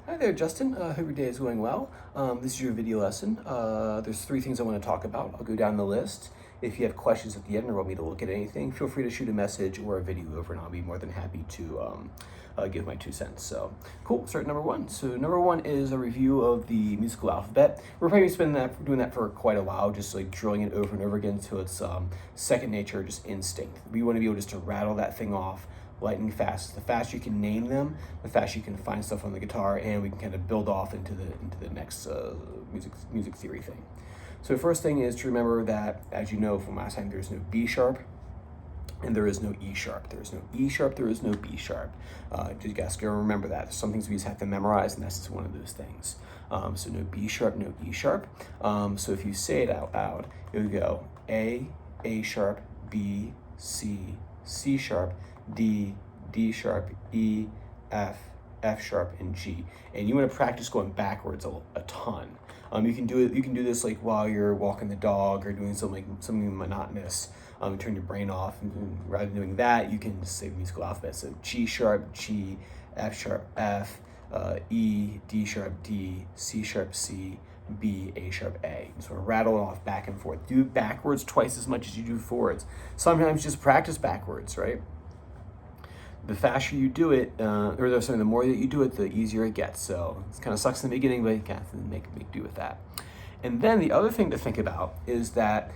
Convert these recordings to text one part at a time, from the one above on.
Hi there, Justin. Hope your day is going well. This is your video lesson. There's 3 things I want to talk about. I'll go down the list. If you have questions at the end or want me to look at anything, feel free to shoot a message or a video over, and I'll be more than happy to give my 2 cents. So, cool. Start number 1. So, number 1 is a review of the musical alphabet. We're probably doing that for quite a while, just like drilling it over and over again until it's second nature, just instinct. We want to be able just to rattle that thing off lightning fast. The faster you can name them, the faster you can find stuff on the guitar, and we can kind of build off into the next music theory thing. So the first thing is to remember that, as you know from last time, there's no B sharp and there is no E sharp. There's no E sharp, there is no B sharp. You guys gotta remember that. Some things we just have to memorize, and that's just one of those things. So no B sharp, no E sharp. So if you say it out loud, it would go A sharp, B, C, C sharp, D, D sharp, E, F, F sharp, and G. And you want to practice going backwards a ton. You can do it. You can do this like while you're walking the dog or doing something monotonous. Turn your brain off, and rather than doing that, you can just say the musical alphabet. So G sharp, G, F sharp, F, E, D sharp, D, C sharp, C, B, A sharp, A. Sort of rattle it off back and forth. Do it backwards twice as much as you do forwards. Sometimes just practice backwards, right? The faster you do it, the more that you do it, the easier it gets. So it kind of sucks in the beginning, but you can make do with that. And then the other thing to think about is that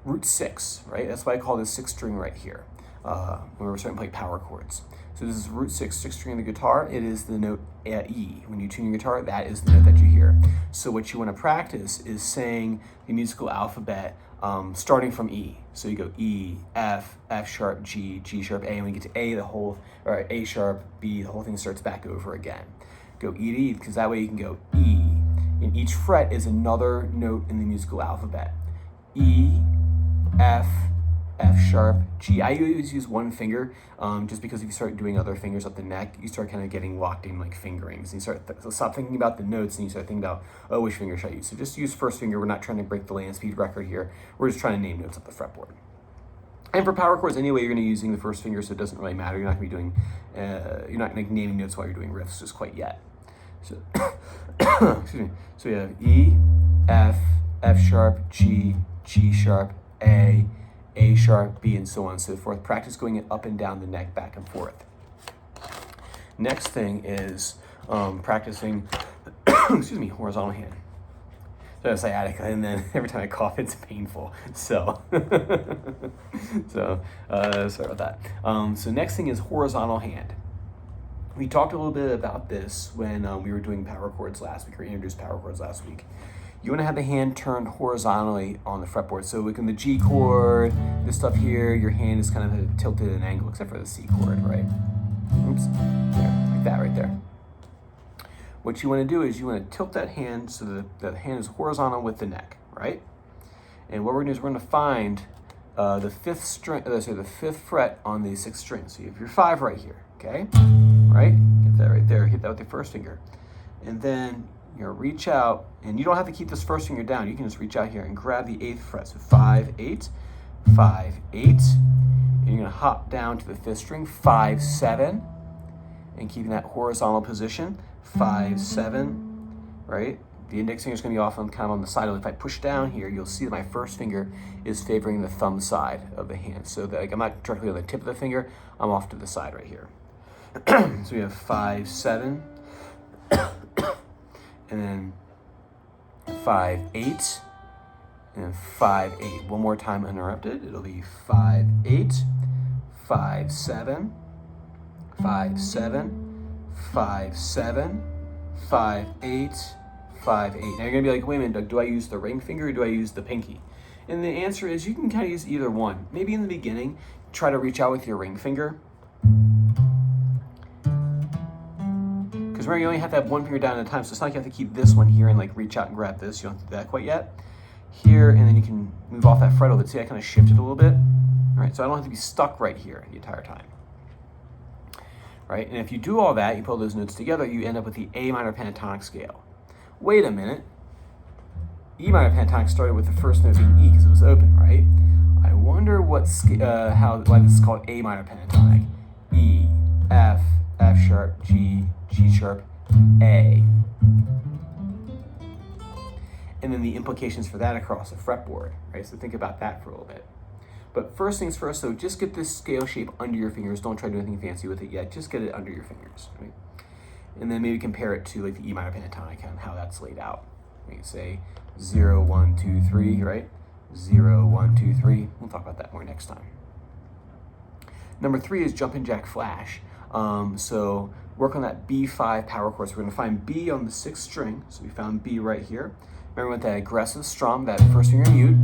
root 6, right? That's why I call this 6th string right here when we're starting to play power chords. So this is root 6, 6th string of the guitar. It is the note E. When you tune your guitar, that is the note that you hear. So what you want to practice is saying the musical alphabet starting from E. So you go E, F, F sharp, G, G sharp, A. And when you get to A, A sharp, B, the whole thing starts back over again. Go E to E, because that way you can go E. And each fret is another note in the musical alphabet. E, F, F sharp, G. I always use one finger, just because if you start doing other fingers up the neck, you start kind of getting locked in like fingerings. And you so stop thinking about the notes and you start thinking about, oh, which finger should I use? So just use first finger. We're not trying to break the land speed record here. We're just trying to name notes up the fretboard. And for power chords, anyway, you're going to be using the first finger, so it doesn't really matter. You're not going to be doing, you're not like naming notes while you're doing riffs just quite yet. So, excuse me. So we have E, F, F sharp, G, G sharp, A sharp, B, and so on and so forth. Practice going up and down the neck, back and forth. Next thing is practicing, excuse me, horizontal hand. So I have sciatica, and then every time I cough, it's painful. So, sorry about that. So next thing is horizontal hand. We talked a little bit about this when we were doing power chords last week, or introduced power chords last week. You want to have the hand turned horizontally on the fretboard. So like in the G chord, this stuff here, your hand is kind of tilted at an angle, except for the C chord, right? Oops, there, like that right there. What you want to do is you want to tilt that hand so that the hand is horizontal with the neck, right? And what we're going to do is we're going to find the 5th fret on the 6th string. So you have your 5 right here, okay? Right? Get that right there. Hit that with your first finger. And then you're going to reach out, and you don't have to keep this first finger down. You can just reach out here and grab the 8th fret. So 5, 8, 5, 8. And you're going to hop down to the 5th string, 5, 7. And keeping that horizontal position, 5, 7, right? The index finger is going to be off kind of on the side. If I push down here, you'll see that my first finger is favoring the thumb side of the hand. So that, like, I'm not directly on the tip of the finger, I'm off to the side right here. So we have 5, 7, and then 5, 8, and 5, 8. One more time uninterrupted. It'll be 5, 8, 5, 7, 5, 7, 5, 7, 5, 8, 5, 8. Now you're gonna be like, wait a minute, Doug, do I use the ring finger or do I use the pinky? And the answer is you can kind of use either one. Maybe in the beginning, try to reach out with your ring finger. Because remember, you only have to have one finger down at a time, so it's not like you have to keep this one here and like reach out and grab this. You don't have to do that quite yet. Here, and then you can move off that fret a little bit. See, I kind of shifted a little bit. All right, so I don't have to be stuck right here the entire time. Right, and if you do all that, you pull those notes together, you end up with the A minor pentatonic scale. Wait a minute. E minor pentatonic started with the first note being E because it was open, right? I wonder why this is called A minor pentatonic. E, F, F sharp, G, G sharp, A. And then the implications for that across the fretboard, right? So think about that for a little bit. But first things first, so just get this scale shape under your fingers. Don't try to do anything fancy with it yet. Just get it under your fingers, right? And then maybe compare it to like the E minor pentatonic and how that's laid out. You say 0, 1, 2, 3, right? 0, 1, 2, 3. We'll talk about that more next time. Number 3 is jumping jack flash. So work on that B5 power chord. So we're going to find B on the 6th string. So we found B right here. Remember with that aggressive strum, that first finger mute.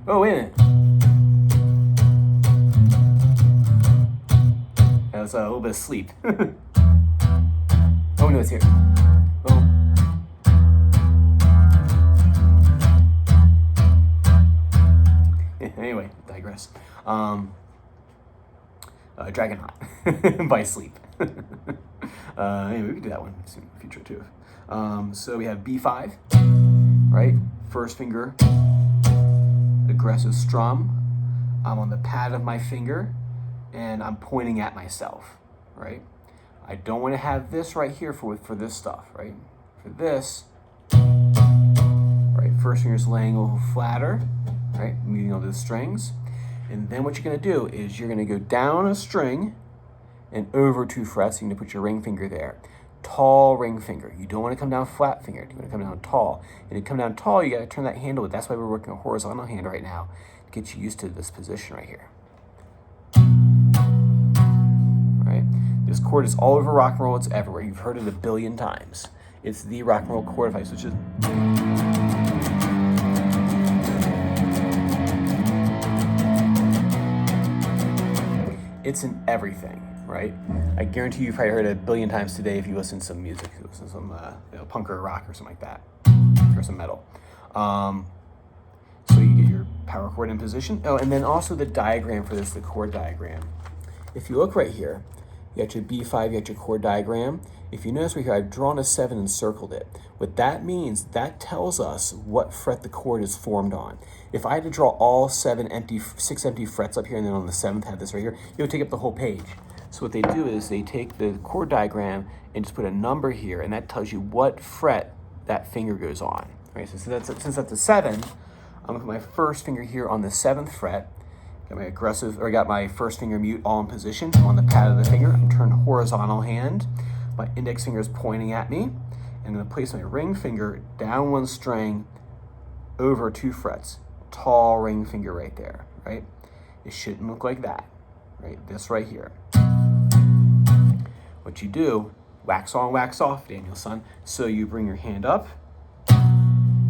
Oh, wait a minute. That was a little bit of sleep. Oh, no, it's here. Oh. Anyway, digress. Dragon Hot by Sleep. Anyway, we can do that one soon in the future too. So we have B5, right? First finger, aggressive strum. I'm on the pad of my finger and I'm pointing at myself, right? I don't want to have this right here for this stuff, right? For this, right? First finger's laying a little flatter, right? Meeting all the strings. And then what you're going to do is you're going to go down a string and over 2 frets. You're going to put your ring finger there. Tall ring finger. You don't want to come down flat fingered. You want to come down tall. And to come down tall, you got to turn that handle. That's why we're working a horizontal hand right now to get you used to this position right here. Right? This chord is all over rock and roll. It's everywhere. You've heard it a billion times. It's the rock and roll chord. If I switch it. It's in everything, right? I guarantee you've probably heard it a billion times today if you listen to some music, if you listen to some punk or rock or something like that, or some metal. So you get your power chord in position. Oh, and then also the diagram for this, the chord diagram. If you look right here, you got your B5, you got your chord diagram. If you notice right here, I've drawn a 7 and circled it. What that means, that tells us what fret the chord is formed on. If I had to draw all 6 empty frets up here and then on the 7th have this right here, it would take up the whole page. So what they do is they take the chord diagram and just put a number here, and that tells you what fret that finger goes on. Right? So since that's a 7, I'm gonna put my first finger here on the 7th fret. Got my first finger mute all in position. I'm on the pad of the finger. I'm turned horizontal hand. My index finger is pointing at me. I'm going to place my ring finger down 1 string over 2 frets. Tall ring finger right there, right? It shouldn't look like that, right? This right here. What you do, wax on, wax off, Daniel-san. So you bring your hand up,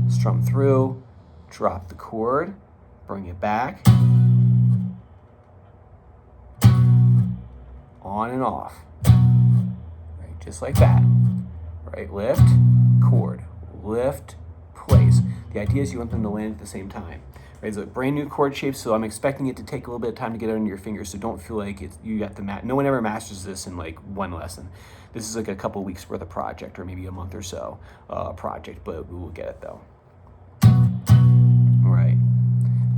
strum through, drop the chord, bring it back, on and off, right? Just like that, right? Lift, chord, lift, place. The idea is you want them to land at the same time, right? It's a brand new chord shape, so I'm expecting it to take a little bit of time to get it under your fingers, so don't feel like you got the no one ever masters this in like 1 lesson. This is like a couple weeks worth of project, or maybe a month or so project, but we will get it though. All right.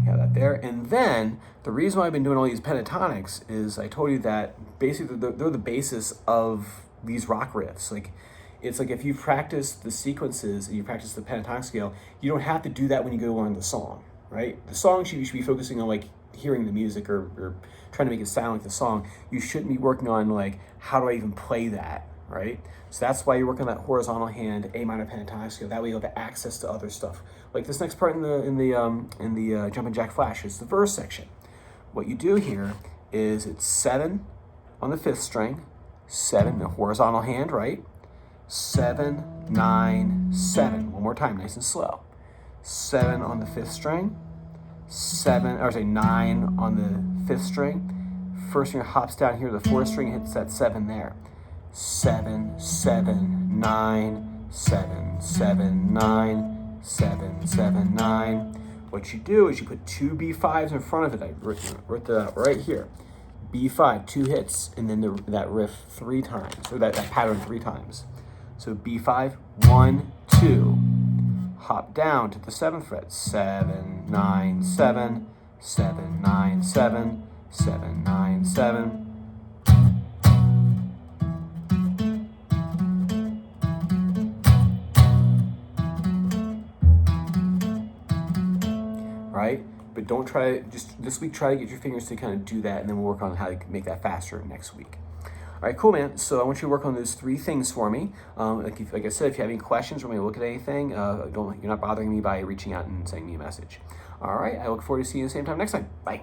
Have that there. And then the reason why I've been doing all these pentatonics is I told you that basically they're the basis of these rock riffs. Like, it's like if you practice the sequences and you practice the pentatonic scale, you don't have to do that when you go learn the song, right? The song you should be focusing on like hearing the music or trying to make it sound like the song. You shouldn't be working on like, how do I even play that, right? So that's why you're working on that horizontal hand A minor pentatonic scale. That way you'll have access to other stuff. Like this next part in the Jumpin' Jack Flash is the verse section. What you do here is it's 7 on the 5th string, 7 the horizontal hand, right? 7, 9, 7. One more time, nice and slow. 7 on the 5th string, 9 on the 5th string. First finger hops down here to the 4th string, hits that 7 there. 7, 7, 9, 7, 7, 9. 7, 7, 9. What you do is you put 2 B5s in front of it. I wrote that out right here. B5, 2 hits, and then that riff 3 times, or that pattern 3 times. So B5, 1, 2. Hop down to the 7th fret. 7, 9, 7, 7, 9, 7, 7, 9, 7. right? But don't try, just this week, try to get your fingers to kind of do that, and then we'll work on how to make that faster next week. All right, cool, man. So I want you to work on those 3 things for me. Like I said, if you have any questions or want me to look at anything, you're not bothering me by reaching out and sending me a message. All right, I look forward to seeing you the same time next time. Bye.